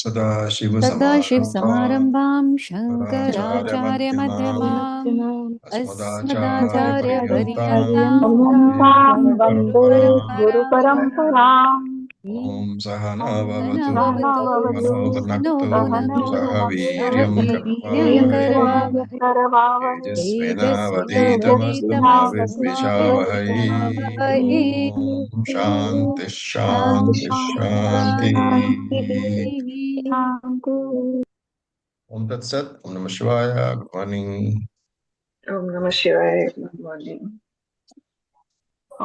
सदाशिवसमारम्भाम् सदाशिवसमारम्भां शङ्कराचार्यमध्यमाम् शङ्कराचार्यमध्यमाम् अस्मदाचार्यपर्यन्ताम् अस्मदाचार्यपर्यन्तां वन्दे गुरुपरम्पराम् गुरुपरम्पराम् ॐ सहना ॐ भवतु सहनाववतु सहनाववतु सहनौ सहनौ भुनक्तु सहनौ भुनक्तु सह भुनक्तु सह वीर्यं वीर्यं करवावहै करवावहै करवावहै तेजस्विनावधीतमस्तु मा विद्विषावहै तेजस्विनावधीतमस्तु ॐ शान्ति शान्ति शान्ति शान्तिः शान्तिः शान्तिः। शान्तिः। Om Tat Sat, Om Namah Shivaya, good morning. Om Namah Shivaya. Good morning.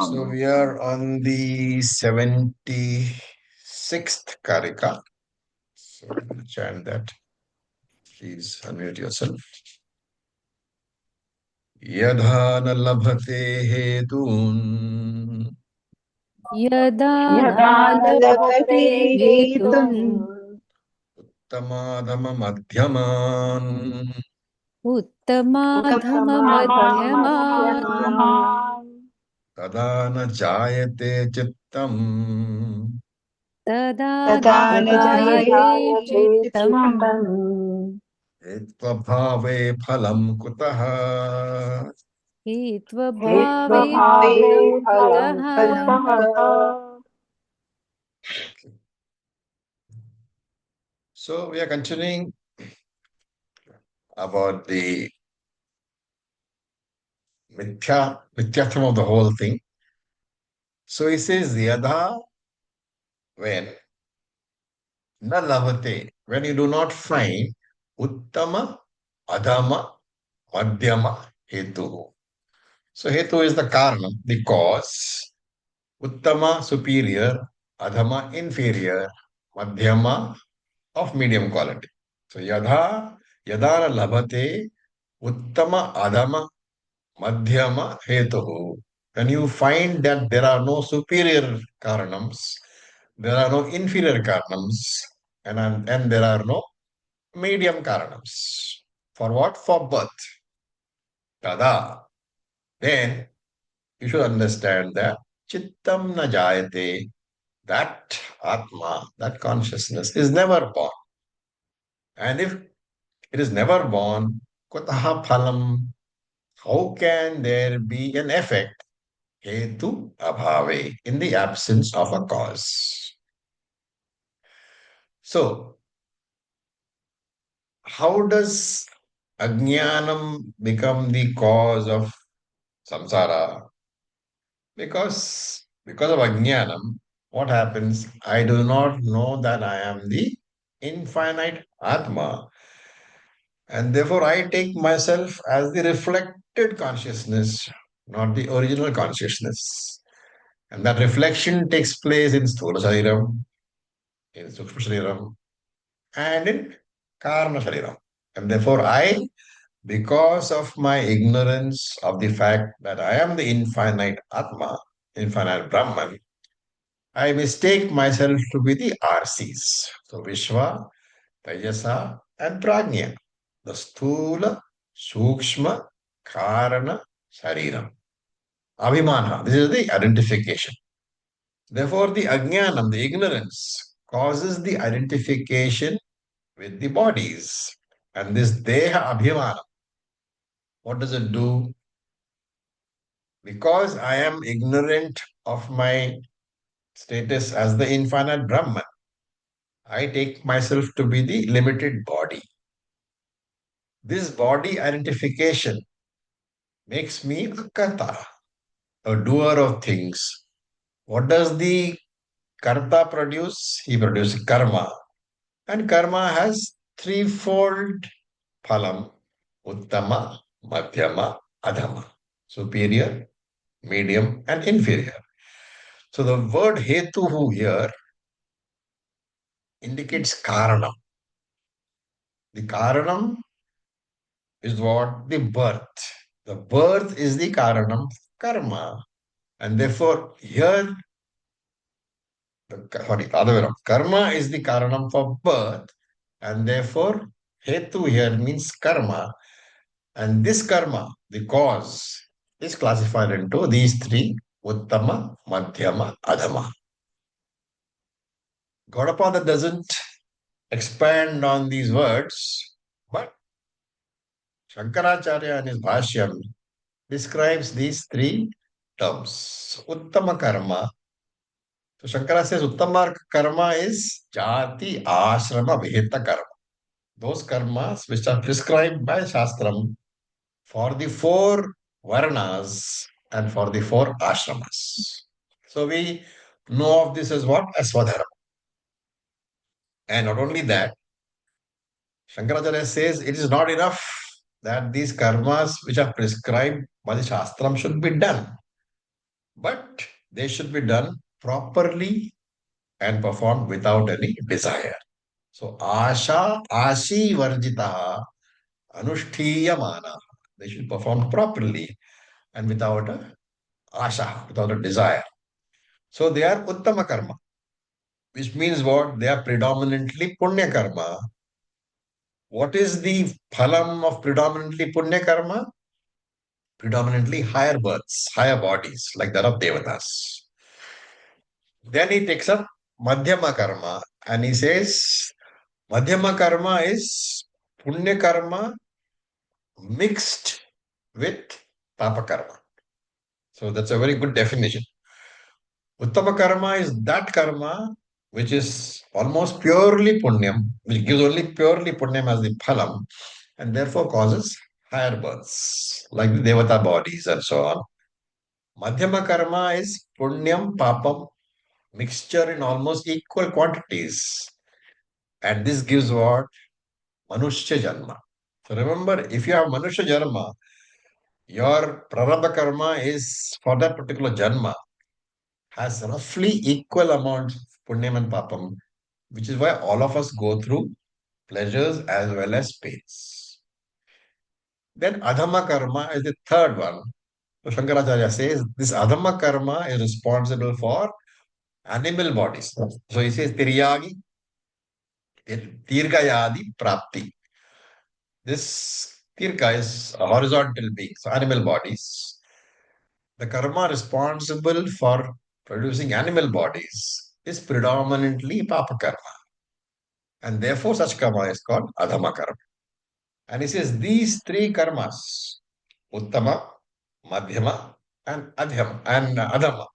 So we are on the 76th Karika. So we'll chant that. Please unmute yourself. Yadha na labhate hetun यदा यदा न लभते नालभते हेतुम् हेतुम् tamadama madhyaman उत्तमाधममध्यमान् उत्तमाधममध्यमान् tada na jayate chittam तदा तदा न न जायते जायते चित्तम् चित्तम् etvabhave phalam kutaha. हेत्वभावे हेत्वभावे फलं फलं कुतः। कुतः। Okay. So we are continuing about the mithyatvam of the whole thing. So he says yadha, when na lavate, when you do not find uttama, adhama, madhyama, hetu. So hetu is the karma, the cause. Uttama superior, adhama inferior, madhyama of medium quality. So yada labhate uttama adhama madhyama hetuhu. When you find that there are no superior karanams, there are no inferior karanams, and there are no medium karanams. For what? For birth. Tada. Then you should understand that chittam na jayate, that atma, that consciousness is never born. And if it is never born, kutaha phalam, how can there be an effect? Hetu abhave, in the absence of a cause. So, how does ajnanam become the cause of samsara? Because of ajnanam, what happens? I do not know that I am the infinite Atma, and therefore I take myself as the reflected consciousness, not the original consciousness. And that reflection takes place in Sthula Shariram, in Sukshma Shariram, and in Karma Shariram. And therefore because of my ignorance of the fact that I am the infinite Atma, infinite Brahman, I mistake myself to be the RCs. So Vishwa, Tejasa, and Prajna. The Sthula, Sukshma, Karana, Shariram. Abhimana. This is the identification. Therefore, the Ajnanam, the ignorance, causes the identification with the bodies. And this Deha Abhimana, what does it do? Because I am ignorant of my status as the infinite Brahman, I take myself to be the limited body. This body identification makes me a karta, a doer of things. What does the karta produce? He produces karma. And karma has threefold phalam: uttama, madhyama, adhama. Superior, medium, and inferior. So the word hetuhu here indicates karanam. The karanam is what? The birth. The birth is the karanam karma. And therefore, here, the other way around. Karma is the karanam for birth. And therefore, hetu here means karma. And this karma, the cause, is classified into these three: Uttama, Madhyama, Adhama. Gaudapada doesn't expand on these words, but Shankaracharya in his Bhashyam describes these three terms. Uttama karma. So Shankara says Uttama karma is jati ashrama vihita karma. Those karmas which are prescribed by Shastram for the four varnas and for the four ashramas. So we know of this as what? As Swadharma. And not only that, Shankaracharya says it is not enough that these karmas which are prescribed by the Shastram should be done, but they should be done properly and performed without any desire. So ashi varjita anushthiyamana. They should perform properly and without a asha, without a desire. So they are uttama karma, which means what? They are predominantly punya karma. What is the phalam of predominantly punya karma? Predominantly higher births, higher bodies, like that of devatas. Then he takes up madhyama karma and he says madhyama karma is punya karma mixed with papa karma. So that's a very good definition. Uttama karma is that karma which is almost purely punyam, which gives only purely punyam as the phalam, and therefore causes higher births, like the devata bodies and so on. Madhyama karma is punyam, papam, mixture in almost equal quantities. And this gives what? Manushya Janma. So remember, if you have Manushya Janma, your Prarabdha karma is for that particular Janma has roughly equal amounts of Punyam and Papam, which is why all of us go through pleasures as well as pains. Then Adhama karma is the third one. So Shankaracharya says this Adhama karma is responsible for animal bodies. So he says Tiryagi, Tirgayadi Prapti. This Tirka is a horizontal being, so animal bodies. The karma responsible for producing animal bodies is predominantly Papa karma. And therefore, such karma is called Adhama karma. And he says these three karmas, Uttama, Madhyama, and Adhama,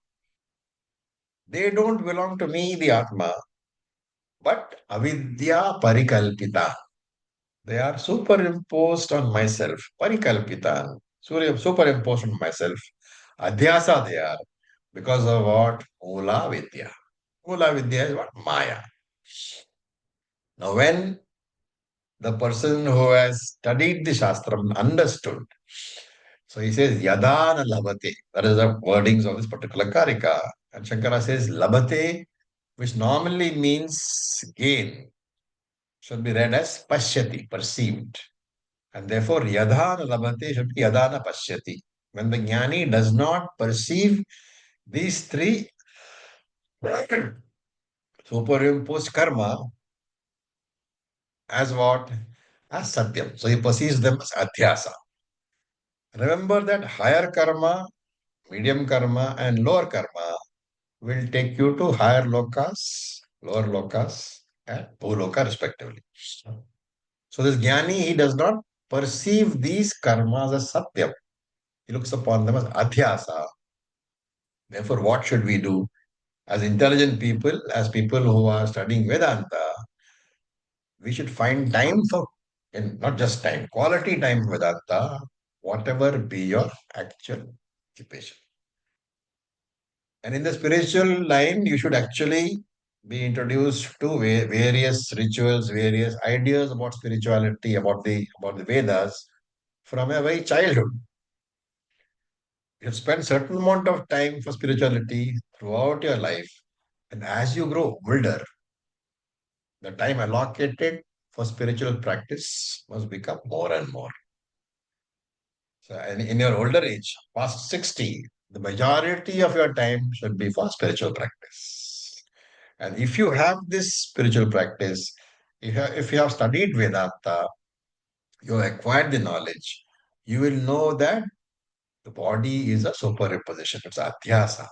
they don't belong to me, the Atma, but Avidya Parikalpita. They are superimposed on myself. Parikalpita. Superimposed on myself. Adhyasa they are. Because of what? Mula Vidya. Mula Vidya is what? Maya. Now, when the person who has studied the Shastram understood, so he says, Yadana Labate. That is the wordings of this particular Karika. And Shankara says, Labate, which normally means gain, should be read as Pashyati, perceived. And therefore, Yadana Labate should be Yadana Pashyati. When the Jnani does not perceive these three superimposed karma as what? As Satyam. So he perceives them as Adhyasa. Remember that higher karma, medium karma, and lower karma will take you to higher lokas, lower lokas, and bhuloka respectively. So this jnani, he does not perceive these karmas as Satyam. He looks upon them as Adhyasa. Therefore, what should we do? As intelligent people, as people who are studying Vedanta, we should find time for, and not just time, quality time Vedanta, whatever be your actual occupation. And in the spiritual line, you should actually be introduced to various rituals, various ideas about spirituality, about the Vedas from a very childhood. You spend certain amount of time for spirituality throughout your life, and as you grow older, the time allocated for spiritual practice must become more and more. So, in your older age, past 60, the majority of your time should be for spiritual practice. And if you have this spiritual practice, if you have studied Vedanta, you have acquired the knowledge, you will know that the body is a superimposition, it's adhyasa.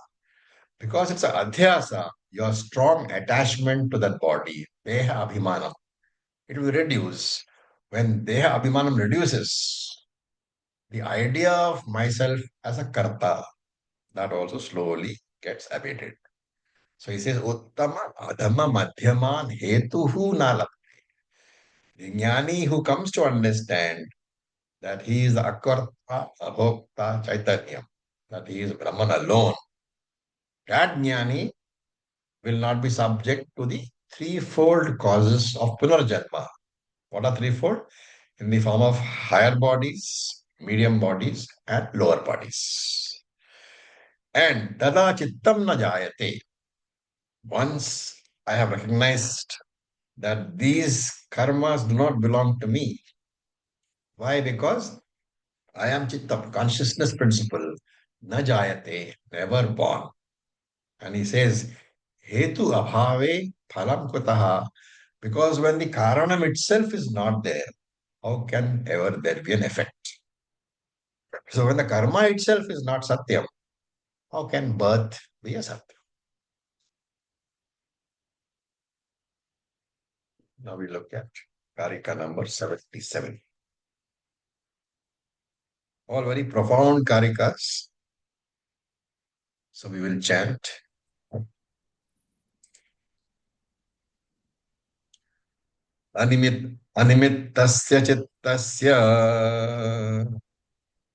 Because it's a adhyasa, your strong attachment to that body, deha abhimanam, it will reduce. When Deha Abhimanam reduces, the idea of myself as a karta, that also slowly gets abated. So he says, Uttama Adhama Madhyaman Hetuhu Nala. The jnani who comes to understand that he is the Akarta, Abhokta, Chaitanya, that he is Brahman alone, that jnani will not be subject to the threefold causes of Punarjanma. What are threefold? In the form of higher bodies, medium bodies, and lower bodies. And Tada Chittam na jayate. Once I have recognized that these karmas do not belong to me. Why? Because I am Chittam, consciousness principle, na jayate, never born. And he says, Hetu abhave phalam kutaha. Because when the karanam itself is not there, how can ever there be an effect? So when the karma itself is not satyam, how can birth be a satyam? Now we look at Karika number 77. All very profound Karikas. So we will chant. Animittasya chittasya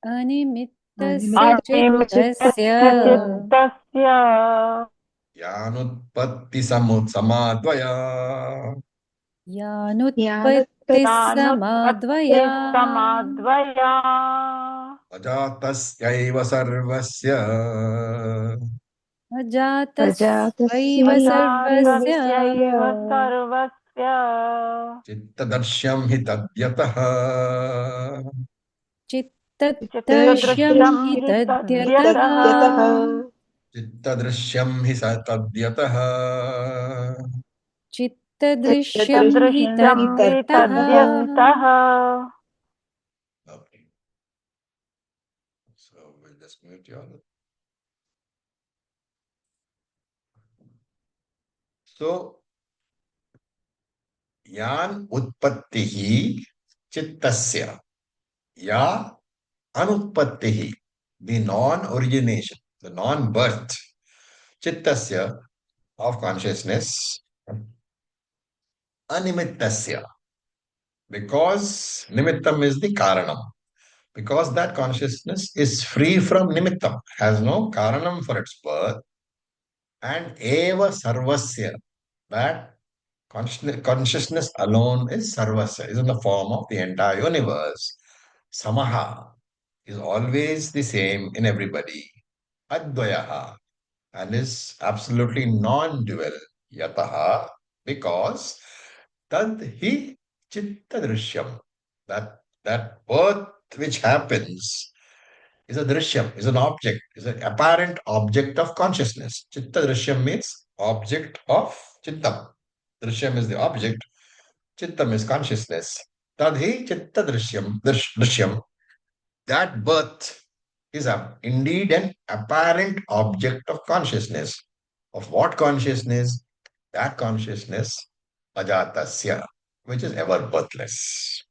अनिमित्तस्य चित्तस्य अनिमित्तस्य चित्तस्य yanutpatti samadvaya यानुत्पत्तिः यानुत्पत्तिः समाद्वया समाद्वया ajatasya sarvasya अजातस्वैव सर्वस्य अजातस्यैव सर्वस्य चित्तदर्श्यं हि तद्यतः चित्तदृश्यं चित्तदृश्यं हि हि तद्यतः तद्यतः चित्तदृश्यं हि स तद्यतः चित्तदृश्यं हि चित्तदृश्यं हि तद्यतः तद्यतः Okay. So we'll just mute you all. So yan utpattihi chittasya ya anutpattihi, the non-origination, the non-birth, chittasya, of consciousness, animittasya, because nimittam is the karanam, because that consciousness is free from nimittam, has no karanam for its birth, and eva sarvasya, that consciousness alone is sarvasya, is in the form of the entire universe. Samaha is always the same in everybody. Advayaha, and is absolutely non-dual. Yataha, because tad hi chitta drishyam. That birth which happens is a drishyam, is an object, is an apparent object of consciousness. Chitta drishyam means object of chittam. Drishyam is the object, chittam is consciousness. Tadhi chitta drishyam. That birth is indeed an apparent object of consciousness. Of what consciousness? That consciousness, ajatasya, which is ever birthless.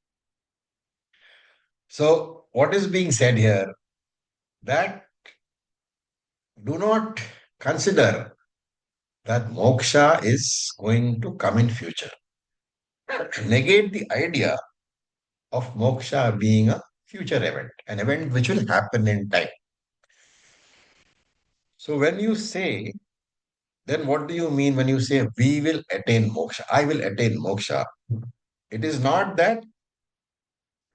So, what is being said here? That do not consider that moksha is going to come in future. Negate the idea of moksha being a future event, an event which will happen in time. So, when you say, then what do you mean when you say we will attain moksha? I will attain moksha. It is not that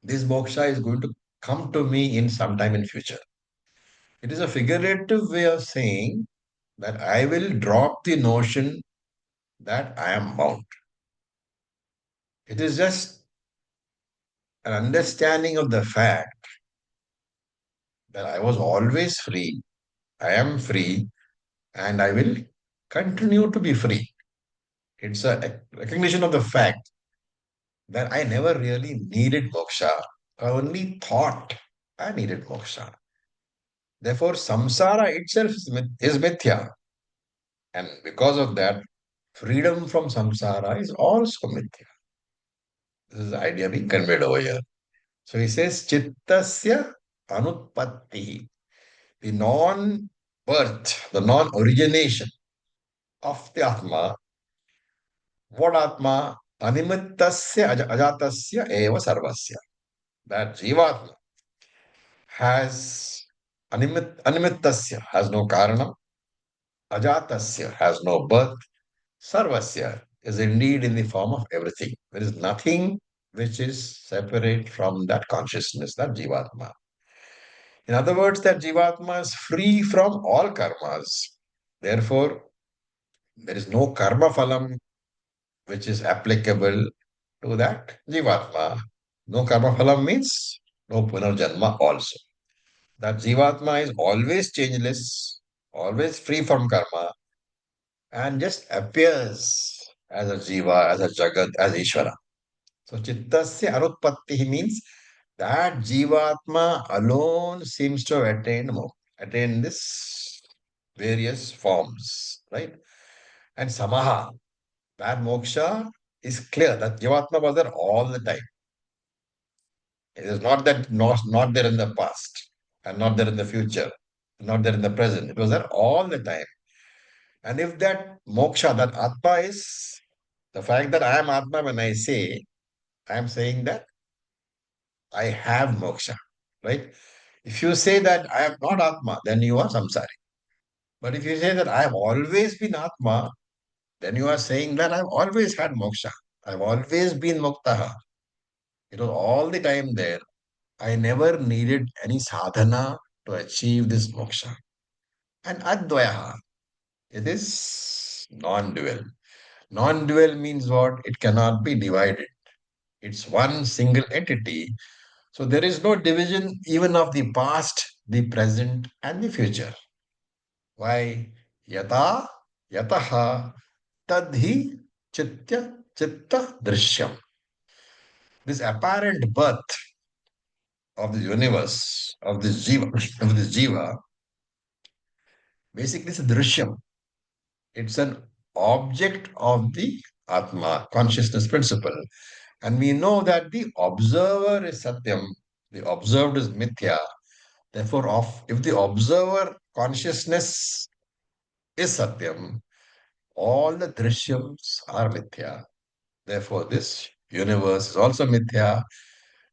this moksha is going to come to me in some time in future. It is a figurative way of saying that I will drop the notion that I am bound. It is just an understanding of the fact that I was always free, I am free, and I will continue to be free. It's a recognition of the fact that I never really needed moksha. I only thought I needed moksha. Therefore, samsara itself is mithya. And because of that, freedom from samsara is also mithya. This is the idea being conveyed over here. So he says, Chittasya Anutpatti, the non-birth, the non-origination of the Atma. What Atma? Animittasya ajatasya eva sarvasya. That Jivatma has animittasya, has no karanam, ajatasya, has no birth, sarvasya is indeed in the form of everything. There is nothing which is separate from that consciousness, that Jivatma. In other words, that Jivatma is free from all karmas. Therefore, there is no karma phalam which is applicable to that Jivatma. No karma phalam means no punarjanma also. That Jivatma is always changeless, always free from karma, and just appears as a Jiva, as a Jagat, as Ishvara. So Chittasya Anutpatti means that Jivatma alone seems to have attained this various forms, right? And Samaha, that moksha is clear that Jivatma was there all the time. It is not that not there in the past and not there in the future, not there in the present. It was there all the time. And if that moksha, that Atma is the fact that I am Atma, when I say, I am saying that I have moksha, right? If you say that I am not Atma, then you are samsari. But if you say that I have always been Atma, then you are saying that I've always had moksha. I've always been muktaha. It was all the time there. I never needed any sadhana to achieve this moksha. And advayaha, it is non-dual. Non-dual means what? It cannot be divided. It's one single entity. So there is no division even of the past, the present, and the future. Why? Yata, yataha, tadhi, chitya, chitta, drishyam. This apparent birth of the universe, of this jiva, basically it's a drishyam. It's an object of the Atma, consciousness principle. And we know that the observer is Satyam, the observed is Mithya. Therefore, if the observer consciousness is Satyam, all the Drishyams are Mithya. Therefore, this universe is also Mithya.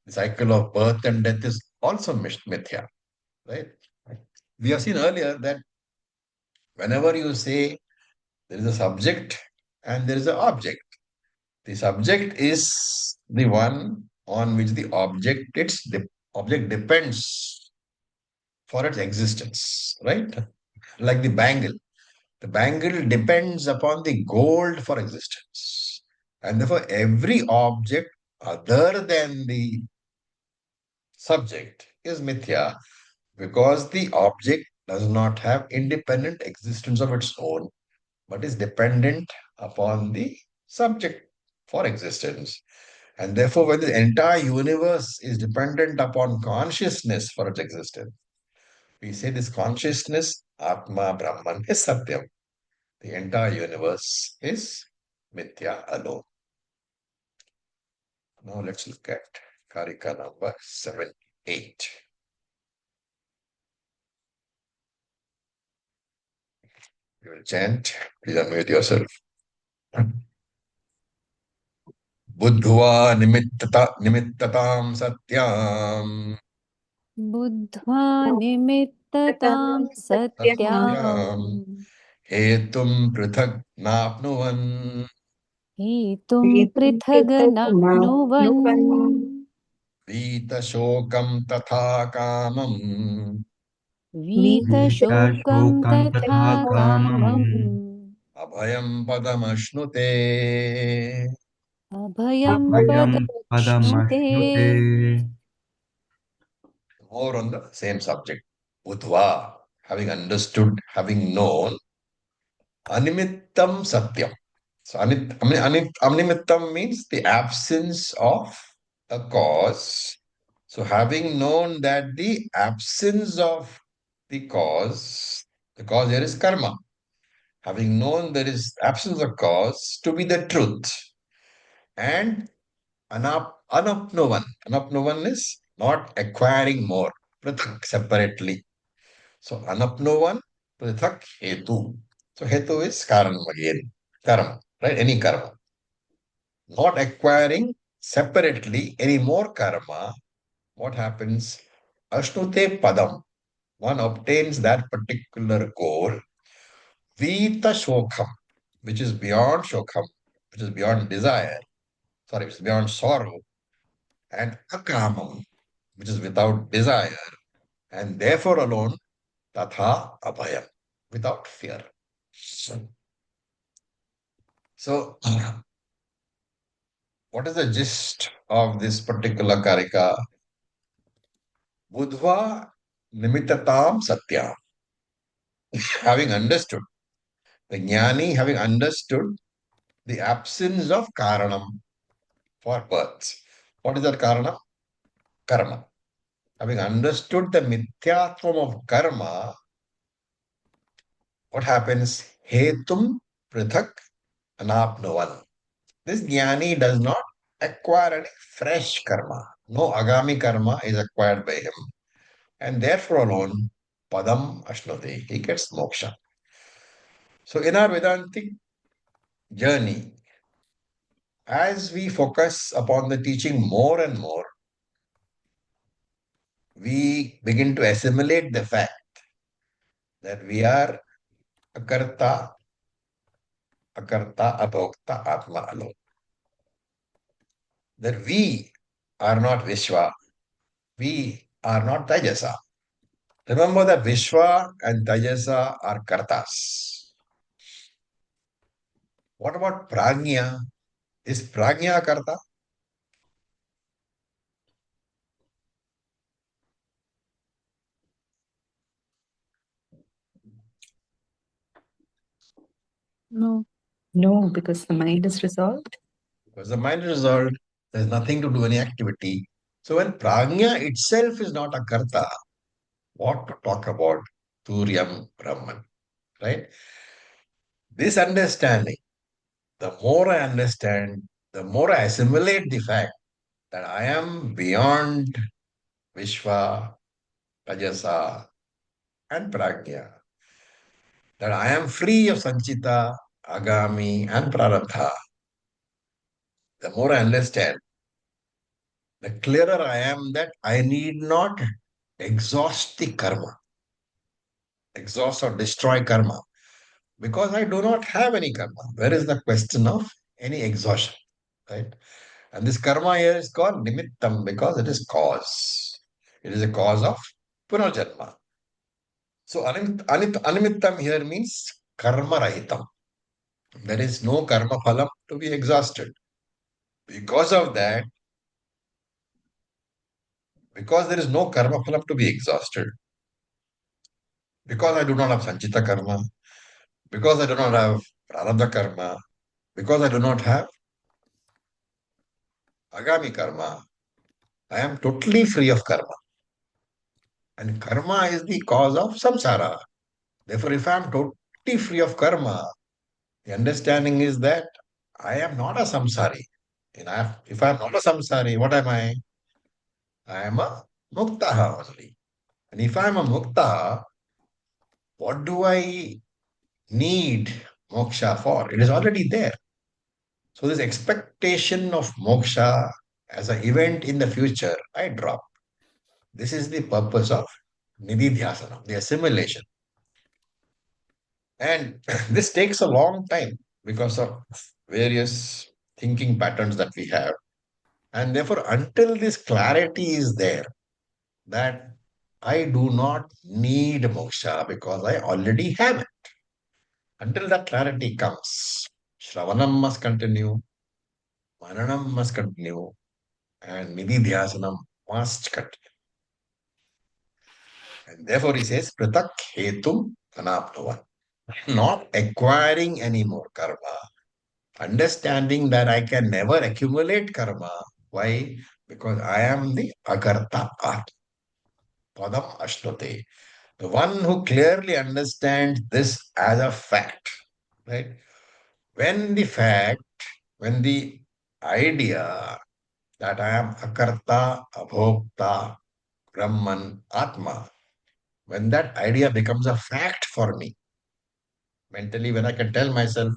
The cycle of birth and death is also Mithya. Right? We have seen earlier that whenever you say there is a subject and there is an object, the subject is the one on which the object depends for its existence, right? Like the bangle. The bangle depends upon the gold for existence. And therefore, every object other than the subject is mithya because the object does not have independent existence of its own, but is dependent upon the subject for existence. And therefore, when the entire universe is dependent upon consciousness for its existence, we say this consciousness, Atma Brahman, is Satyam. The entire universe is Mithya alone. Now let's look at Karika number 7, 8. You will chant. Please unmute yourself. बुद्ध्वा निमित्ततां सत्याम् बुद्ध्वा निमित्ततां सत्याम् सत्याम् हेतुं पृथक् नाप्नुवन् हेतुं पृथगनप्नुवन् वीतशोकं तथा कामम् वीतशोकं शोकं तथा तथा कामम् कामम् अभयं पदमश्नुते अभयं अभयं पदश्नुते पदमश्नुते more on the same subject. Budhva, having understood, having known, animittam satyam. So animittam means the absence of a cause. So having known that the absence of the cause here is karma. Having known there is absence of cause to be the truth. And Anapnovan. Anapnovan is not acquiring more. Prithak, separately. So anapnovan, prithak, hetu. So hetu is karanam again. Karma, right? Any karma. Not acquiring separately any more karma. What happens? Ashnute padam. One obtains that particular goal. Vita shokham, which is beyond shokham, which is beyond desire. Sorry, which is beyond sorrow. And akamam, which is without desire. And therefore alone, tatha abhayam, without fear. So, what is the gist of this particular karika? Budhva nimitatam satya. Having understood, the jnani having understood the absence of karanam for birth. What is that karanam? Karma. Having understood the mithyatvam of karma, what happens? Hetum prithak anapnovan. This jnani does not acquire any fresh karma. No agami karma is acquired by him. And therefore alone, padam ashnoti. He gets moksha. So in our Vedantic journey, as we focus upon the teaching more and more, we begin to assimilate the fact that we are akarta, abhokta, atma alone. That we are not Vishwa, we are not Tajasa. Remember that Vishwa and Tajasa are kartas. What about Prajna? Is Prajna a karta? No. No, because the mind is resolved. Because the mind is resolved, there's nothing to do any activity. So when Prajna itself is not a karta, what to talk about Turyam Brahman, right? This understanding, the more I understand, the more I assimilate the fact that I am beyond Vishwa, Tajasa, and Prajna, that I am free of Sanchita, Agami, and Prarabdha. The more I understand, the clearer I am that I need not exhaust the karma, exhaust or destroy karma, because I do not have any karma. Where is the question of any exhaustion, right? And this karma here is called nimittam because it is cause. It is a cause of punarjanma. So animittam here means karma rahitam. There is no karma phalam to be exhausted. Because of that, because there is no karma phalam to be exhausted, because I do not have sanchita karma, because I do not have prarabdha karma, because I do not have agami karma, I am totally free of karma. And karma is the cause of samsara. Therefore, if I am totally free of karma, the understanding is that I am not a samsari. And if I am not a samsari, what am I? I am a muktaha only. And if I am a muktaha, what do I need moksha for? It is already there. So this expectation of moksha as an event in the future, I drop. This is the purpose of nididhyasana, the assimilation. And this takes a long time because of various thinking patterns that we have. And therefore, until this clarity is there, that I do not need moksha because I already have it. Until that clarity comes, Shravanam must continue, Mananam must continue, and Nididhyasanam must continue. And therefore, he says, Pratak Hetum Anapnava. Not acquiring any more karma, understanding that I can never accumulate karma. Why? Because I am the Akarta Atma. Padam Ashnote. The one who clearly understands this as a fact, right? When the fact, when the idea that I am Akarta, Abhokta, Brahman, Atma, when that idea becomes a fact for me, mentally, when I can tell myself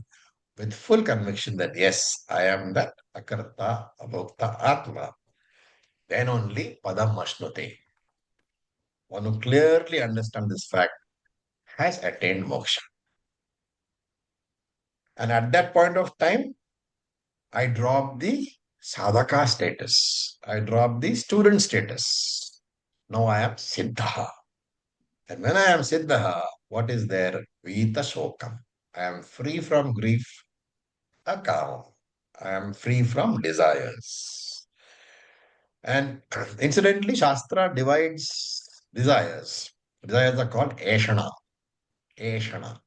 with full conviction that yes, I am that Akarta, Abhokta, Atma, then only Padam Mashnute. One who clearly understands this fact has attained moksha. And at that point of time, I drop the sadhaka status. I drop the student status. Now I am Siddha. And when I am Siddha, what is there? Vita Shokam. I am free from grief, akam. I am free from desires. And incidentally, Shastra divides desires. Desires are called Eshana. Eshana.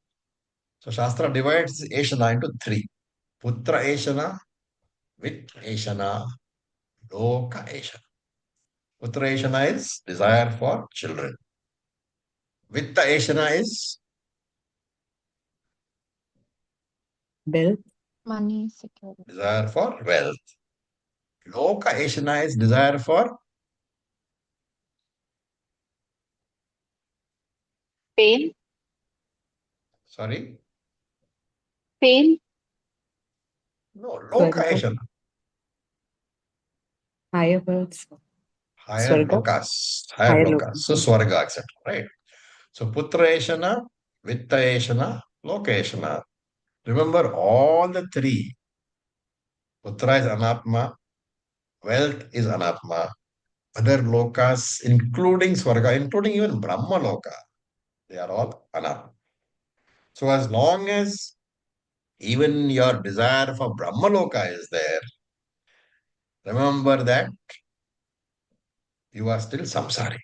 So Shastra divides Eshana into three. Putra Eshana, Vit Eshana, Loka Eshana. Putra Eshana is desire for children. Vitta Eshana is Wealth, Money, security. desire for wealth. Loka Eshana is desire for, Pain, sorry, pain, no, Loka Swarga, Eshana, higher worlds, higher Swarga, lokas, higher higher lokas. So location. Swarga, etc. Right? So Putra Eshana, Vitta Eshana, Loka Eshana. Remember all the three. Putra is Anatma, wealth is Anatma, other lokas, including Swarga, including even Brahma Loka, they are all Anatma. So as long as even your desire for Brahma Loka is there, remember that you are still samsari.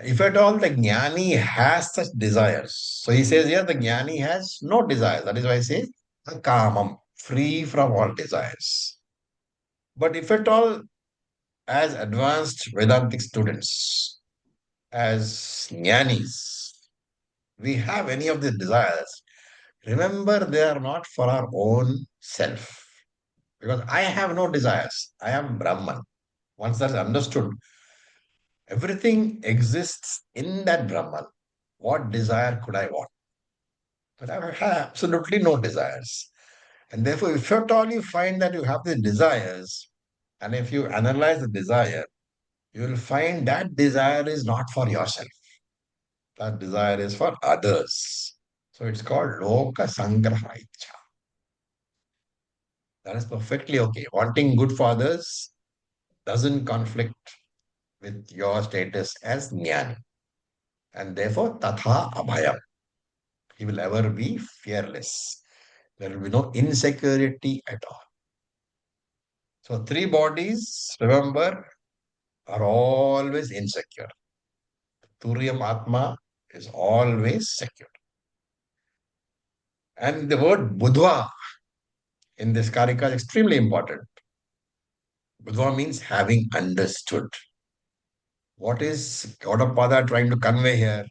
If at all the jnani has such desires, so he says here the jnani has no desires. That is why he says kamam, free from all desires. But if at all, as advanced Vedantic students, as jnanis, we have any of the desires, remember they are not for our own self. Because I have no desires. I am Brahman. Once that's understood, everything exists in that Brahman. What desire could I want? But I have absolutely no desires. And therefore, if at all you find that you have the desires, and if you analyze the desire, you will find that desire is not for yourself. That desire is for others. So it's called Loka Sangraha Ichcha. That is perfectly okay. Wanting good for others doesn't conflict with your status as jnani. And therefore, tatha abhayam. He will ever be fearless. There will be no insecurity at all. So, three bodies, remember, are always insecure. Turyam Atma is always secure. And the word Budhva in this Karika is extremely important. Budhva means having understood. What is Gaudapada trying to convey here?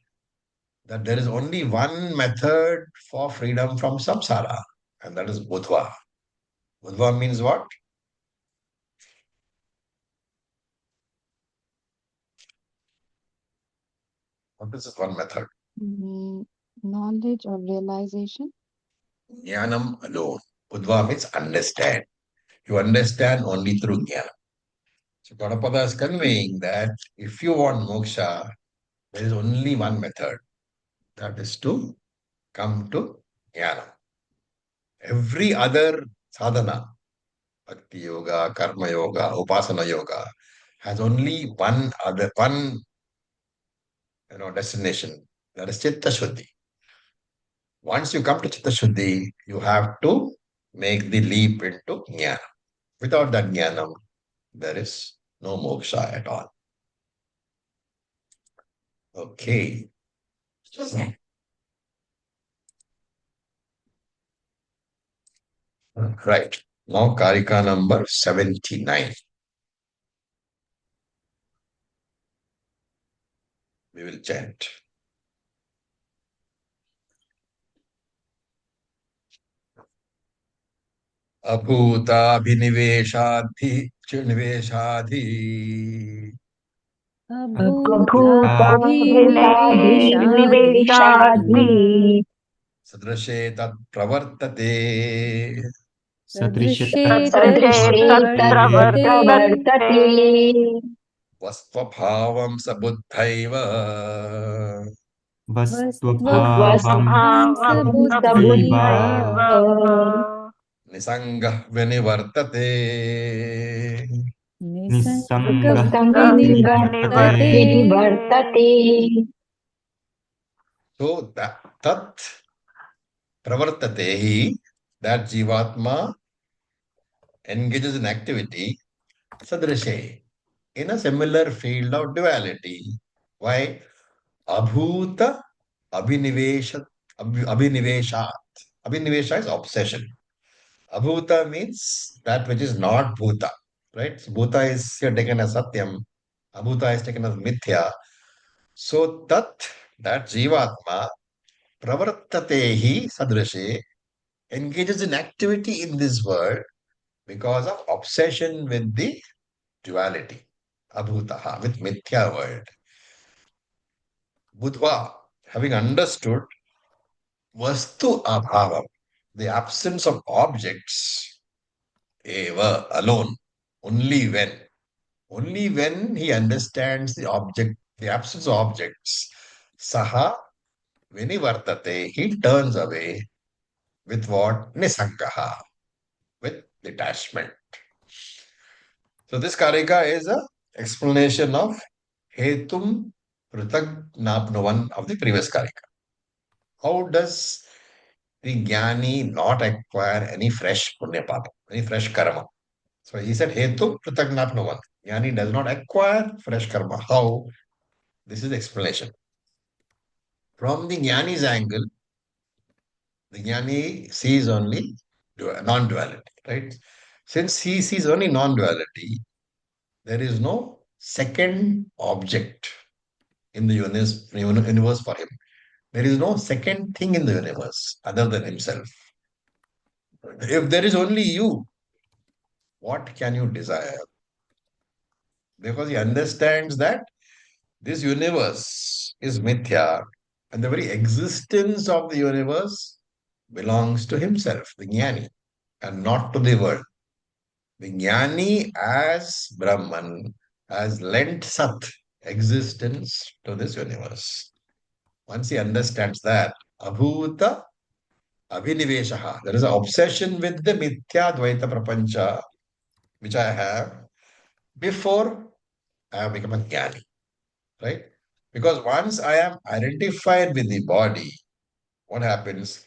That there is only one method for freedom from samsara, and that is Budhva. Budhva means what? What is this one method? knowledge or realization. Jnanam alone. Budhva means understand. You understand only through jnana. So Gaudapada is conveying that if you want moksha, there is only one method. That is to come to jnana. Every other sadhana, bhakti yoga, karma yoga, upasana yoga, has only one destination. That is chitta shuddhi. Once you come to chitta shuddhi, you have to make the leap into jnana. Without that jnanam, there is no moksha at all. Okay. Right. Now Karika number 79. We will chant. अभूताभिनिवेशाधि निवेशाधि अभूताभिनिवेशाद्धि अभूताभिनिवेशाद्धि सदृशे तत्प्रवर्तते सदृशे सदृशे तत्प्रवर्तते तत्प्रवर्तते वस्त्वभावं स बुद्धैव वस्त्वभावं वस्त्वभावं स सबुद्धैव बुद्धैव निसङ्गः विनिवर्तते निसङ्गः निसङ्गः विनिवर्तते विनिवर्तते So tat pravartate he, that Jivatma engages in activity, sadrishe, in a similar field of duality. Why? Abhuta abhiniveshat, abhiniveshat. Abhinivesha is obsession. Abhuta means that which is not bhuta, right? So bhuta is here taken as satyam. Abhuta is taken as mithya. So tat, that Jivatma, pravartatehi sadrishe, engages in activity in this world because of obsession with the duality, abhutaha, with mithya world. Budva, having understood vastu abhavam, the absence of objects, eva, alone, only when he understands the object, the absence of objects, saha vinivartate, he turns away with what? Nisangaha, with detachment. So this karika is a explanation of hetum pruthag of the previous karika. How does the jnani not acquire any fresh punya papa, any fresh karma? So he said hetum pruthag Jnani does not acquire fresh karma. How? This is the explanation. From the jnani's angle, the jnani sees only non-duality, right? Since he sees only non-duality, there is no second object in the universe for him. There is no second thing in the universe other than himself. If there is only you, what can you desire? Because he understands that this universe is mithya and the very existence of the universe belongs to himself, the jnani, and not to the world. The jnani as Brahman has lent Sat existence to this universe. Once he understands that, Abhuta Abhiniveshaha, there is an obsession with the Mithya Dvaita Prapancha, which I have before I have become a Jnani, right? Because once I am identified with the body, what happens?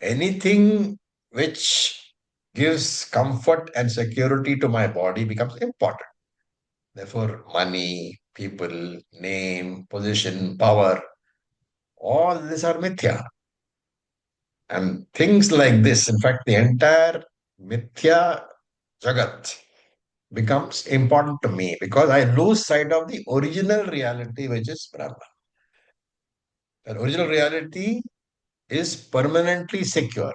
Anything which gives comfort and security to my body becomes important. Therefore, money, people, name, position, power, all these are mithya. And things like this, in fact, the entire mithya jagat becomes important to me because I lose sight of the original reality, which is Brahman. The original reality is permanently secure.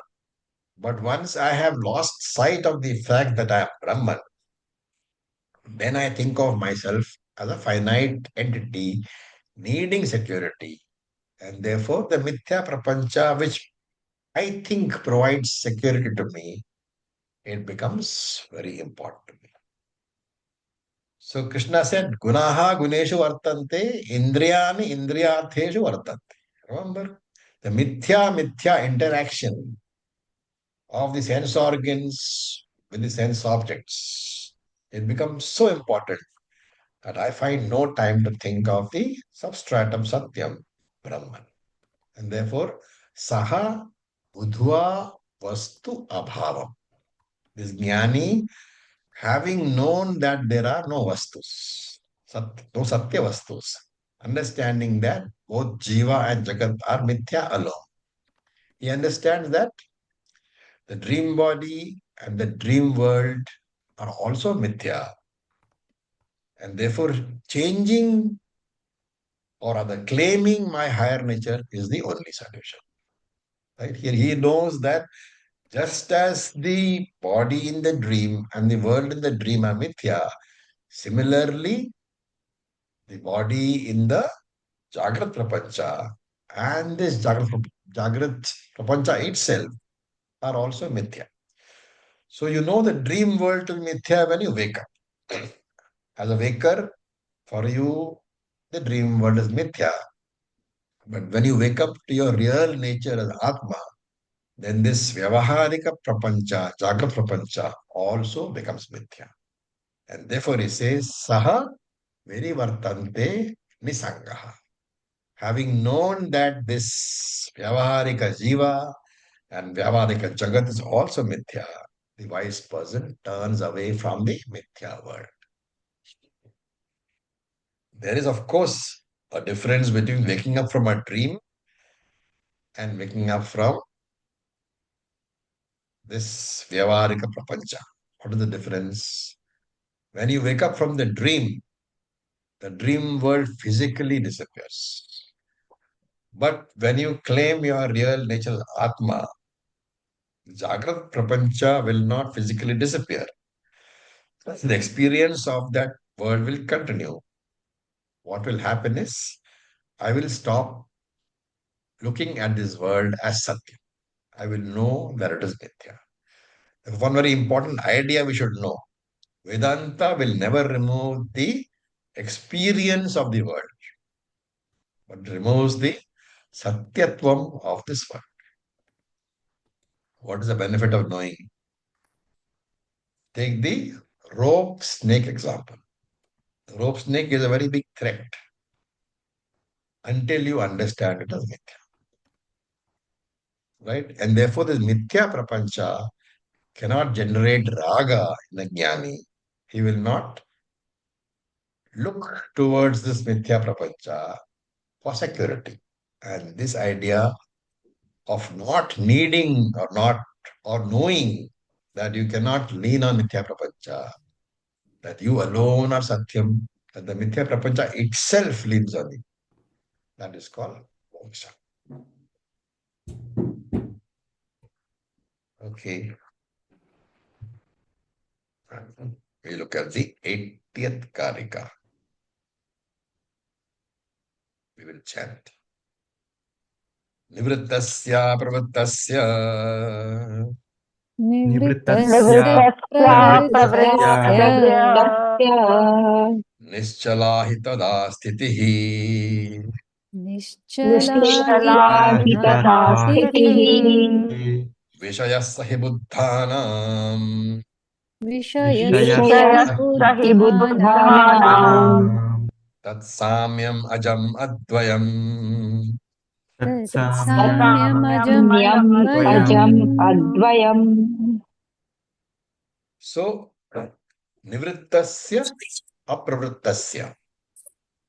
But once I have lost sight of the fact that I am Brahman, then I think of myself as a finite entity needing security. And therefore, the mithya prapancha, which I think provides security to me, it becomes very important to me. So Krishna said, Gunaha guneshu vartante, indriyani indriyartheshu vartante. Remember, the mithya interaction of the sense organs with the sense objects. It becomes so important that I find no time to think of the substratum satyam, Brahman. And therefore, saha budhva vastu abhavam. This jnani, having known that there are no vastus, no satya vastus, understanding that both jiva and jagat are mithya alone. He understands that the dream body and the dream world are also mithya. And therefore, changing or rather claiming my higher nature is the only solution. Right? Here he knows that Just as the body in the dream and the world in the dream are mithya, similarly, the body in the Jagrat Prapancha and this Jagrat Prapancha itself are also mithya. So you know the dream world to be mithya when you wake up. As a waker, for you, the dream world is mithya. But when you wake up to your real nature as Atma, then this Vyavaharika Prapancha, Jagra Prapancha also becomes mithya. And therefore he says, Saha Virivartante Nisangaha. Having known that this Vyavaharika Jiva and Vyavaharika Jagat is also mithya, the wise person turns away from the mithya world. There is, of course, a difference between waking up from a dream and waking up from this Vyavarika Prapancha. What is the difference? When you wake up from the dream world physically disappears. But when you claim your real nature as Atma, Jagrat Prapancha will not physically disappear. The experience of that world will continue. What will happen is, I will stop looking at this world as Satya. I will know that it is Mithya. One very important idea we should know. Vedanta will never remove the experience of the world, but removes the Satyatvam of this world. What is the benefit of knowing? Take the rope snake example. The rope snake is a very big threat until you understand it as Mithya. Right? And therefore, this Mithya Prapancha cannot generate raga in a jnani. He will not look towards this Mithya Prapancha for security. And this idea of not needing or not or knowing that you cannot lean on Mithya Prapancha, that you alone are Satyam, that the Mithya Prapancha itself leans on you. That is called moksha. Okay. We look at the 80th Karika. We will chant. Nivrittasya pravrittasya निवृत्तस्य निवृत्तस्य प्रवृत्तस्य प्रवृत्तस्य nischala hi tada sthitihi निश्चला निश्चला निश्चला हि हि हि तदा तथा तथा स्थितिः स्थितिः vishayasya hi buddhanam विषयस्य विषयस्य विषयस्य हि हि बुद्धानां बुद्धानाम् बुद्धानां tatsamyam ajam advayam तत्साम्यमजं तत्साम्यमजम् साम्यम् द्वयम् अजम् अद्वयम् अद्वयम् So, nivrittasya apravrittasya.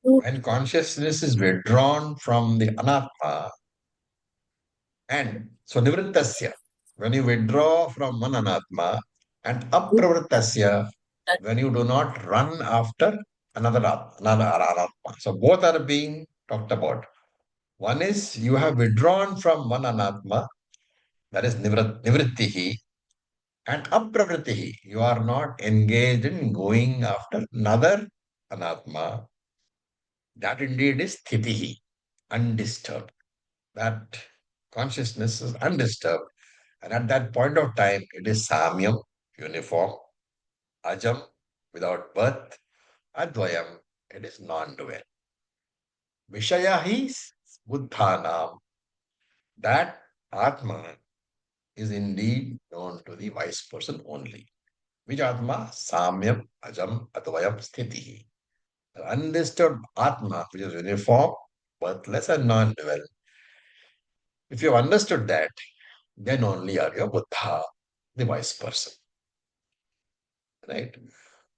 When consciousness is withdrawn from the anatma, and so nivrittasya, when you withdraw from one anatma, and apravrittasya, when you do not run after another anatma. So both are being talked about. One is you have withdrawn from one anatma, that is nivrittihi, and apravrittihi. You are not engaged in going after another anatma. That indeed is sthitihi, undisturbed. That consciousness is undisturbed. And at that point of time, it is samyam, uniform, ajam, without birth, advayam, it is non-dual. Vishaya hi buddhanam, that atma is indeed known to the wise person only. Which atma? Samyam, ajam, advayam, sthitihi. The undisturbed atma, which is uniform, birthless and non-dual. If you have understood that, then only are you a Buddha, the wise person. Right?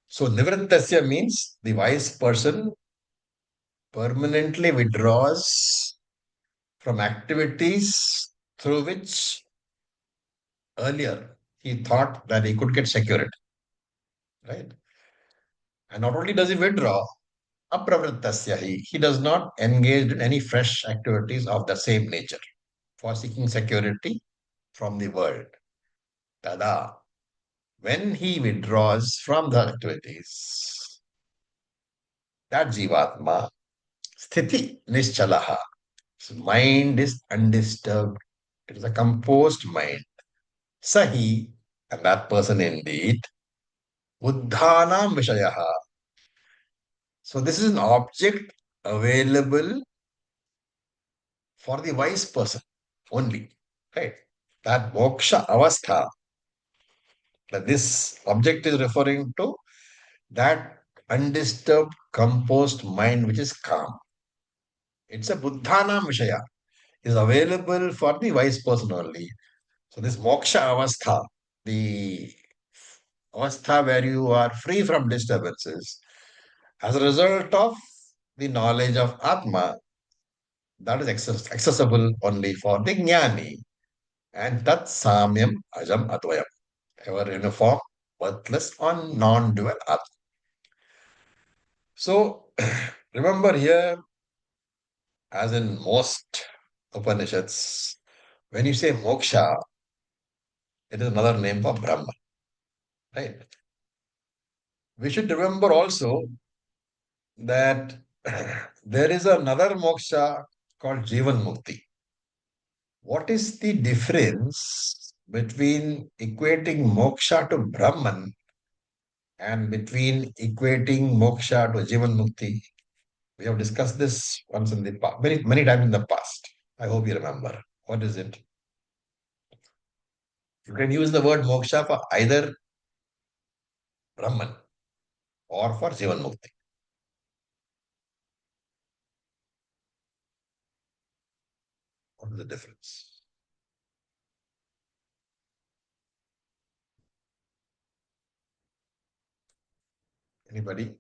So Nivrittasya means the wise person permanently withdraws from activities through which earlier he thought that he could get security. Right? And not only does he withdraw, apravrittasya he does not engage in any fresh activities of the same nature for seeking security from the world. tada, when he withdraws from the activities, that jivatma, sthiti nischalaha, his mind is undisturbed. It is a composed mind. Sahi, and that person indeed, buddhanam vishayaha. So this is an object available for the wise person only, right? That moksha avastha, that this object is referring to that undisturbed, composed mind which is calm. It's a buddhanam vishaya, is available for the wise person only. So this moksha avastha, the avastha where you are free from disturbances, as a result of the knowledge of Atma, that is accessible only for the jnani. And that samyam ajam advayam, ever uniform, worthless, on non-dual Atma. So remember here, as in most Upanishads, when you say moksha, it is another name for Brahman, right? We should remember also that there is another moksha called Jivan Mukti. What is the difference between equating moksha to Brahman and between equating moksha to Jivan Mukti? We have discussed this once in the past, many times in the past. I hope you remember. What is it? You can use the word moksha for either Brahman or for Jivan Mukti. What is the difference? Anybody?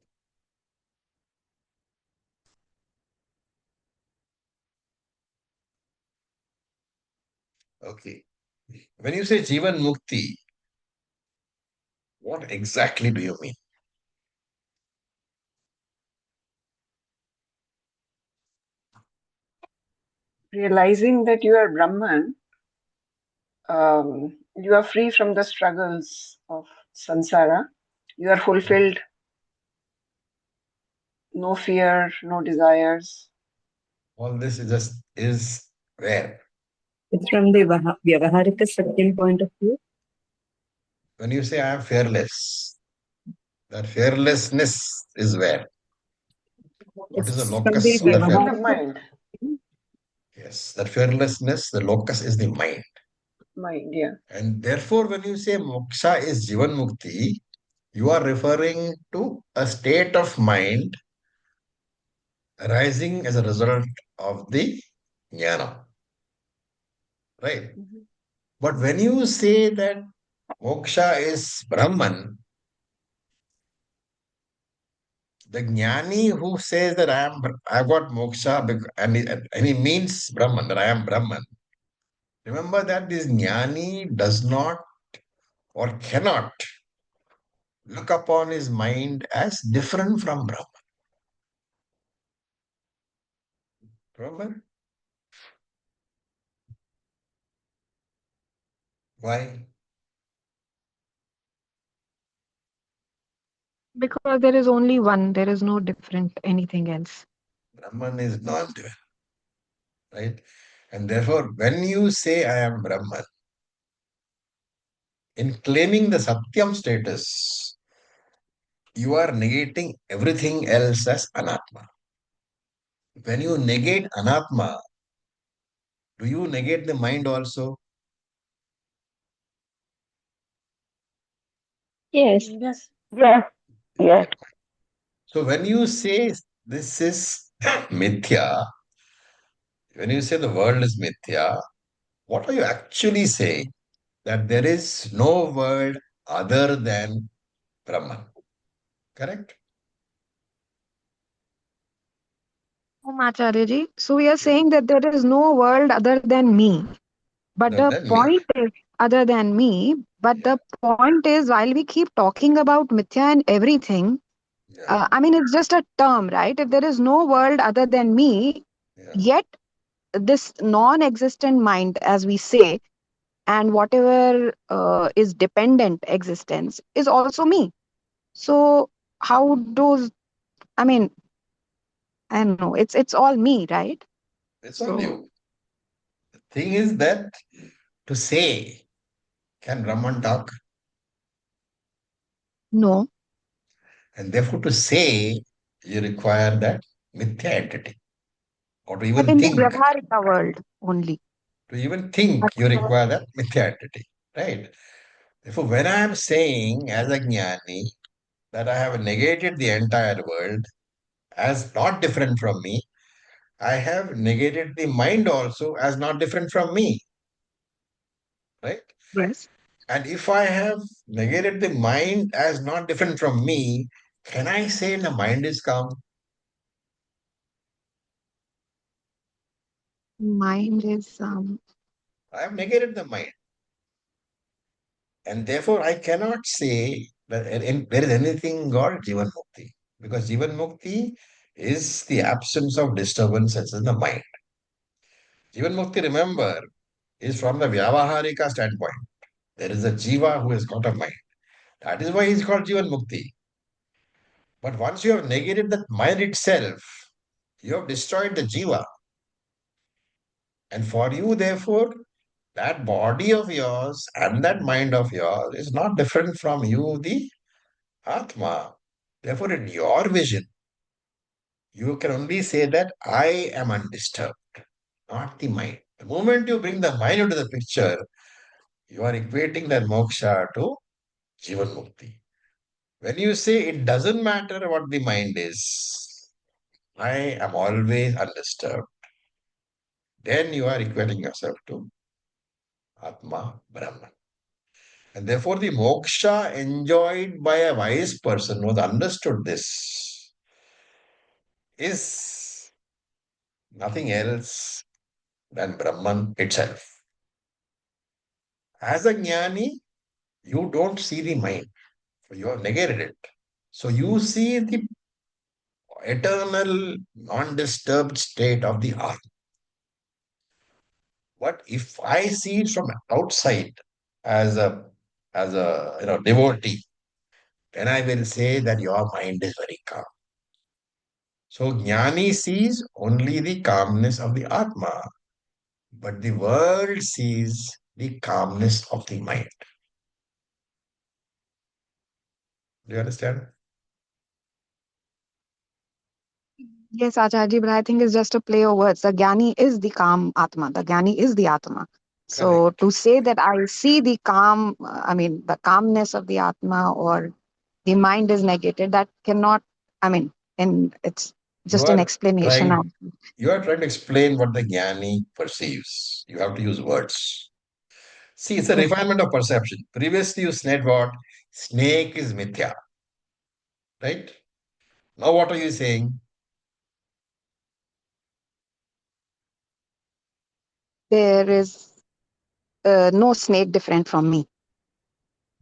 Okay. When you say Jivan Mukti, what exactly do you mean? Realizing that you are Brahman, you are free from the struggles of samsara. You are fulfilled, no fear, no desires. All this is just is where? It's from the Vyavaharika Satyam point of view. When you say I am fearless, that fearlessness is where? What is the It's from the locus of that It's in fear? the Vyavaharika mind. Yes, that fearlessness, the locus is the mind. Mind, yeah. And therefore, when you say moksha is Jivan Mukti, you are referring to a state of mind arising as a result of the jnana, right? Mhm. But when you say that moksha is Brahman, the jnani who says that I got moksha and he means Brahman, that I am Brahman. Remember that this jnani does not or cannot look upon his mind as different from Brahman. Remember? Why? Because there is only one, there is no different anything else. Brahman is non-dual, right? And therefore, when you say I am Brahman, in claiming the Satyam status, you are negating everything else as Anatma. When you negate Anatma, do you negate the mind also? Yes. Yes. Yes. You Yes. negate mind. So when you say this is mithya, when you say the world is mithya, what are you actually saying? That there is no world other than Brahman. Correct? Acharya ji. So we are Yeah. saying that there is no world other than me. But Other the than me. point is other than me. But Yeah. the point is while we keep talking about mithya and everything, Yeah. I mean it's just a term, right? If there is no world other than me, Yeah. yet this non-existent mind, as we say, and whatever is dependent existence is also me. So how does, I mean, I don't know, it's all me, right? It's all So you. The thing is that to say, can Brahman talk? no, And therefore, to say, you require that mithya entity. Or to but even in the think, Vyavaharika world only. But you require that mithya entity. Right? Therefore, when I am saying as a jnani that I have negated the entire world as not different from me, I have negated the mind also as not different from me. Right? yes, And if I have negated the mind as not different from me, can I say the mind is calm? mind is I have negated the mind. And therefore, I cannot say that there is anything called Jivan Mukti. Because Jivan Mukti is the absence of disturbances in the mind. Jivan Mukti, remember, is from the Vyavaharika standpoint. There is a Jiva who has got a mind. That is why he is called Jivan Mukti. But once you have negated that mind itself, you have destroyed the Jiva. And for you, therefore, that body of yours and that mind of yours is not different from you, the Atma. Therefore, in your vision, you can only say that I am undisturbed, not the mind. The moment you bring the mind into the picture, you are equating that moksha to Jivan Mukti. When you say it doesn't matter what the mind is, I am always undisturbed, then you are equating yourself to Atma Brahman. And therefore, the moksha enjoyed by a wise person who has understood this is nothing else than Brahman itself. As a jnani, you don't see the mind, you have negated it. So you see the eternal, non-disturbed state of the heart. But if I see it from outside as a devotee, then I will say that your mind is very calm. So Jnani sees only the calmness of the Atma, but the world sees the calmness of the mind. Do you understand? yes, Acharya, but I think it's just a play of words. The Jnani is the calm Atma. The Jnani is the Atma. So Correct. to say that I see the calm, I mean, the calmness of the Atma or the mind is negated, that cannot, I mean, and it's You just an are explanation trying of. you are trying to explain what the Jnani perceives. You have to use words. See, it's a Yes, refinement of perception. Previously, you said what? Snake is mithya, right? Now, what are you saying? there is no snake different from me.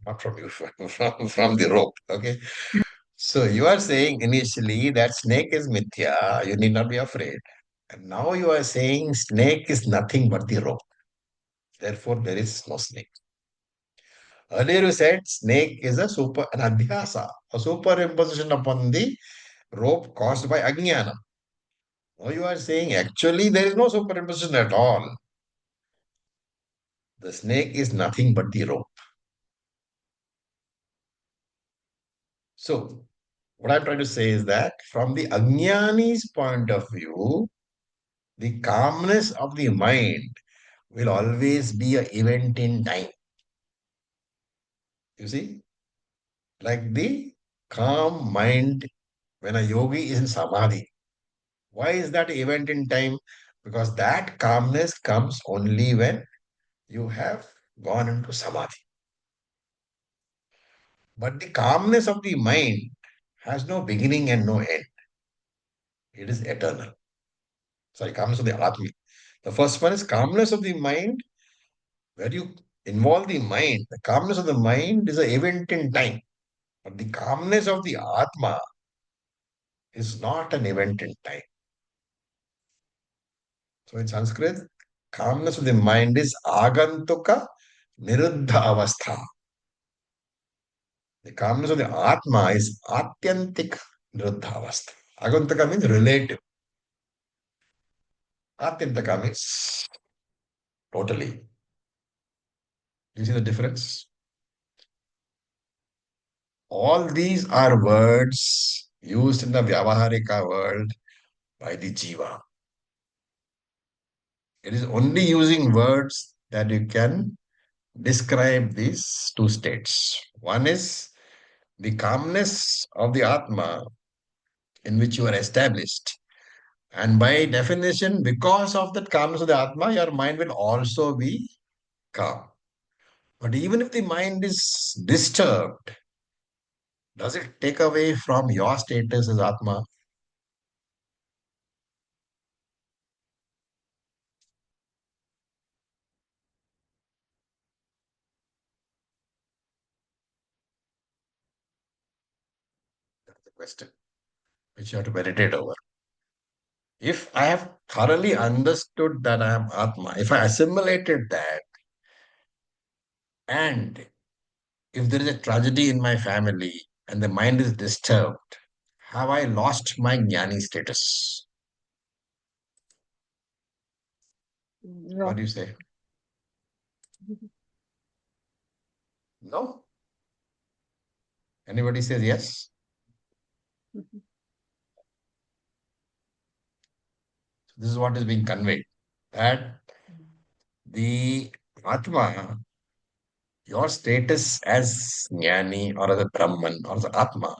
Not from you, from the rope. Okay. So you are saying initially that snake is mithya, you need not be afraid. And now you are saying snake is nothing but the rope. Therefore, there is no snake. Earlier you said snake is an adhyasa, a superimposition upon the rope caused by ajnana. Now you are saying actually there is no superimposition at all. The snake is nothing but the rope. So what I'm trying to say is that from the ajnani's point of view, the calmness of the mind will always be an event in time. You see, like the calm mind when a yogi is in samadhi. Why is that event in time? Because that calmness comes only when you have gone into samadhi. But the calmness of the mind has no beginning and no end. It is eternal. Sorry, calmness of the Atma. The first one is calmness of the mind, where you involve the mind. The calmness of the mind is an event in time. But the calmness of the Atma is not an event in time. So in Sanskrit, calmness of the mind is agantuka Niruddha Avastha. The calmness of the Atma is Atyantik Niruddha Avastha. Agantaka means relative. Atyantaka means totally. You see the difference? All these are words used in the Vyavaharika world by the Jiva. It is only using words that you can describe these two states. One is the calmness of the Atma in which you are established. And by definition, because of that calmness of the Atma, your mind will also be calm. But even if the mind is disturbed, does it take away from your status as Atma? That's the question which you have to meditate over. If I have thoroughly understood that I am Atma, if I assimilated that, and if there is a tragedy in my family and the mind is disturbed, have I lost my jnani status? What No. do you say? No? Anybody says yes? This is what is being conveyed. That the Atma, your status as jnani or as a Brahman or as Atma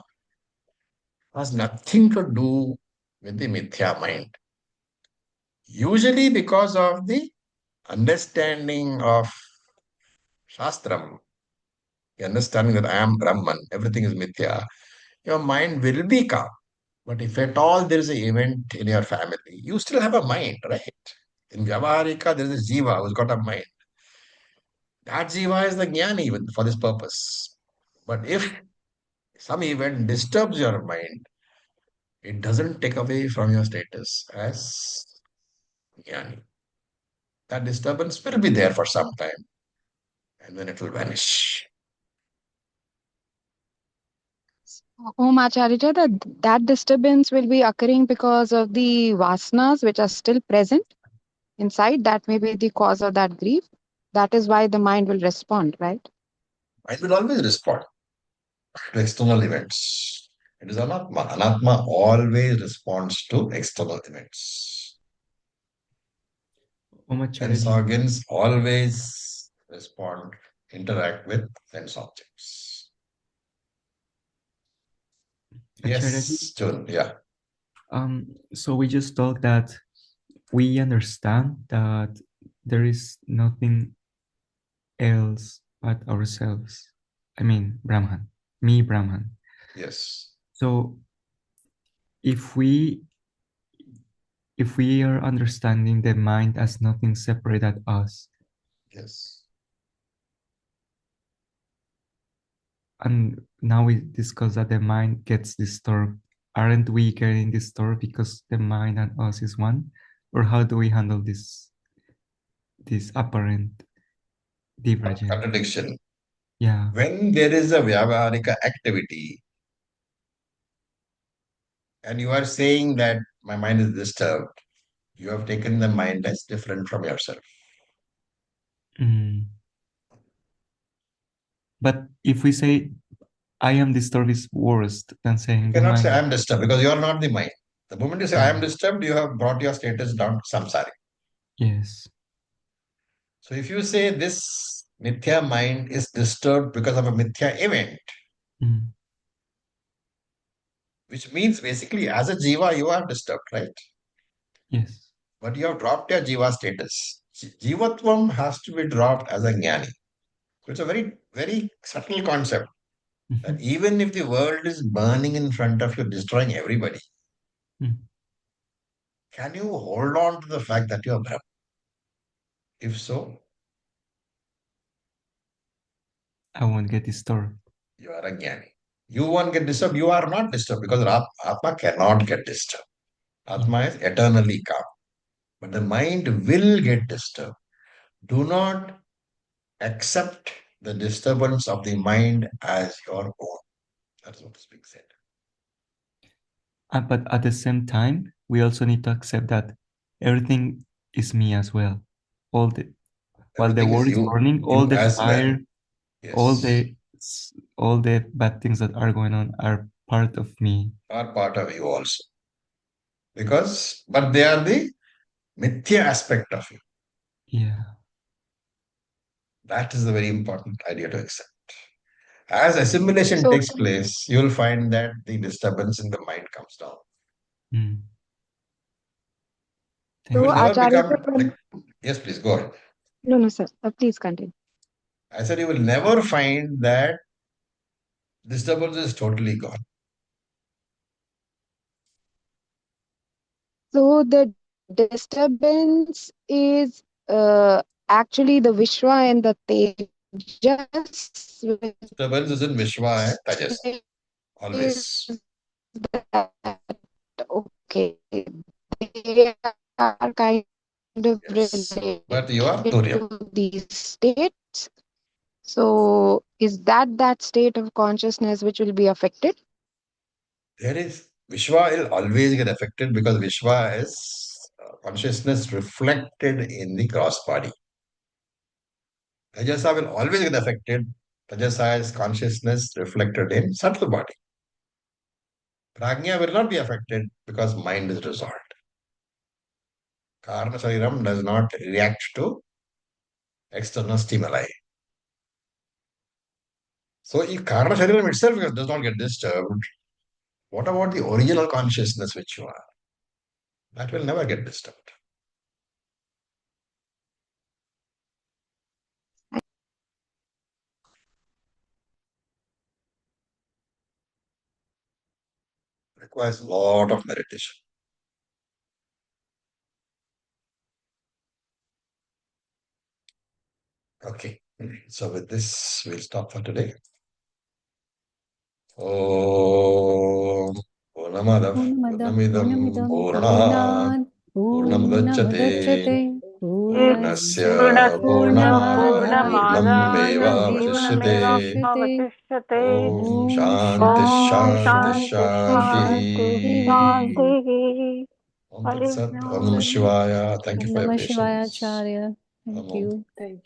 has nothing to do with the mithya mind. Usually because of the understanding of Shastram, the understanding that I am Brahman, everything is mithya, your mind will be calm. But if at all there is an event in your family, you still have a mind, right? In Vyavaharika, there is a jiva who's got a mind. That jiva is the jnani even for this purpose. But if some event disturbs your mind, it doesn't take away from your status as jnani. That disturbance will be there for some time and then it will vanish. Om Acharya, that disturbance will be occurring because of the vasanas which are still present inside. That may be the cause of that grief. That is why the mind will respond, right? Mind will always respond to external events. It is anatma. Anatma always responds to external events. Sense Omacharya, organs always respond, interact with sense objects. Acharya, Yes, June. Yeah. so we just thought that we understand that there is nothing else but ourselves. I mean, Brahman, me, Brahman. Yes. So if we are understanding the mind as nothing separate at us, Yes. and now we discuss that the mind gets disturbed, aren't we getting disturbed because the mind and us is one? Or how do we handle this apparent divergence? Contradiction. Yeah. When there is a Vyavaharika activity and you are saying that my mind is disturbed, you have taken the mind as different from yourself. Mm. But if we say I am disturbed is worse than You saying the cannot say I mind. am disturbed because you are not the mind. The moment you say I am disturbed, you have brought your status down to samsaric. Yes. So if you say this mithya mind is disturbed because of a mithya event, Mm. which means basically as a jiva you are disturbed, right? Yes. But you have dropped your jiva status. Jivatvam has to be dropped as a jnani. So it's a very, very subtle concept that Mhm. even if the world is burning in front of you, destroying everybody, Mm. can you hold on to the fact that you are Brahman? If so, I won't get disturbed. you are a jnani. You won't get disturbed. You are not disturbed because Atma cannot get disturbed. Atma is eternally calm. But the mind will get disturbed. Do not accept the disturbance of the mind as your own. That's what is being said. But at the same time, we also need to accept that everything is me as well. All the while the Everything is world is you, burning, all you the as well. fire, all Yes, the bad things that are going on are part of me. are part of you also. But they are the mithya aspect of you. Yeah. That is the very important idea to accept. As assimilation So, takes place, you will find that the disturbance in the mind comes down. Mm. You Thank will so you. never Acharya, become like, yes, please go ahead. no, no, sir. Please continue. I said you will never find that disturbance is totally gone. So the disturbance is actually the Vishwa and the Tejas, Disturbance is in Vishwa and Tajas, which always. says that okay, they are kind of Yes. related But you are Turya. to these states. So is that state of consciousness which will be affected? There is Vishwa will always get affected because Vishwa is consciousness reflected in the cross body. Tajasa will always get affected. Tajasa is consciousness reflected in subtle body. Prajna will not be affected because mind is resolved. Karma Shariram does not react to external stimuli. So if Karma Shariram itself does not get disturbed, what about the original consciousness which you are? That will never get disturbed. Requires a lot of meditation. Okay. So with this, we'll stop for today. Om Purnamadah Purnamidam पूर्णमिदं Purnah पूर्णात् Purnamudachyate पूर्णमुदच्यते Purnasya पूर्णस्य Purnat पूर्णमादाय Purnamevavashishyate पूर्णमेवावशिष्यते Om ॐ Shanti शान्ति Shanti शान्ति Shanti शान्तिः Om Tat Sat Om Namah Om Shivaya. Thank you Om for your Namah Shivaya patience. Acharya. Thank Namo. you. Thank you.